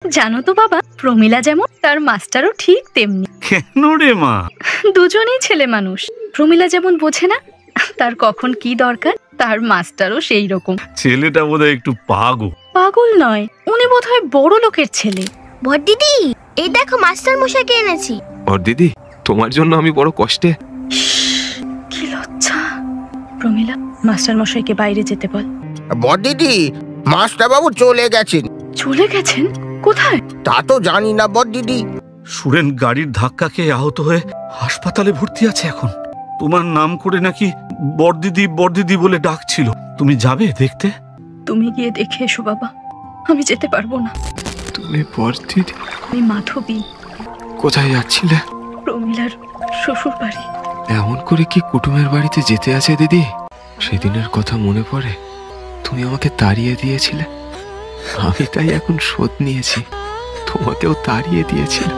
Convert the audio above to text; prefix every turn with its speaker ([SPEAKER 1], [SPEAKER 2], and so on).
[SPEAKER 1] জানো তো বাবা, প্রমীলা যেমন তার মাস্টারও ঠিক তেমনি।
[SPEAKER 2] কেন রে মা?
[SPEAKER 1] দুজনেই ছেলে মানুষ। প্রমীলা যেমন বোঝে না তার কখন কি দরকার, তার মাস্টারও সেই রকম।
[SPEAKER 2] ছেলেটা বোধহয় একটু পাগল।
[SPEAKER 1] পাগল নয়, উনি বোধহয় বড় লোকের ছেলে।
[SPEAKER 3] বড় দিদি, এই দেখো মাস্টার মশাইকে এনেছি।
[SPEAKER 4] বড় দিদি, তোমার জন্য আমি বড় কষ্টে।
[SPEAKER 1] কি লজ্জা। প্রমীলা, মাস্টার মশাইকে বাইরে যেতে বল।
[SPEAKER 5] বড় দিদি, মাস্টার বাবু চলে গেছেন।
[SPEAKER 1] চলে গেছেন? কোথায়?
[SPEAKER 5] তা তো জানি না বড় দিদি।
[SPEAKER 2] সুরেন গাড়ির ধাক্কা খেয়ে আহত হয়ে হাসপাতালে ভর্তি আছে এখন। তোমার নাম করে নাকি বড়দিদি বলে ডাকছিল। তুমি যাবে দেখতে?
[SPEAKER 1] তুমি গিয়ে দেখে এসো বাবা, আমি যেতে পারবো না।
[SPEAKER 4] তুমি বড় দিদি?
[SPEAKER 1] আমি মাধবী।
[SPEAKER 4] কোথায় যাচ্ছিলে?
[SPEAKER 1] প্রমীলার শ্বশুর বাড়ি।
[SPEAKER 4] এমন করে কি কুটুমের বাড়িতে যেতে আছে দিদি? সেদিনের কথা মনে পড়ে, তুমি আমাকে তাড়িয়ে দিয়েছিলে, আমি তাই এখন শোধ নিয়েছি। তোমাকেও তাড়িয়ে দিয়েছিল।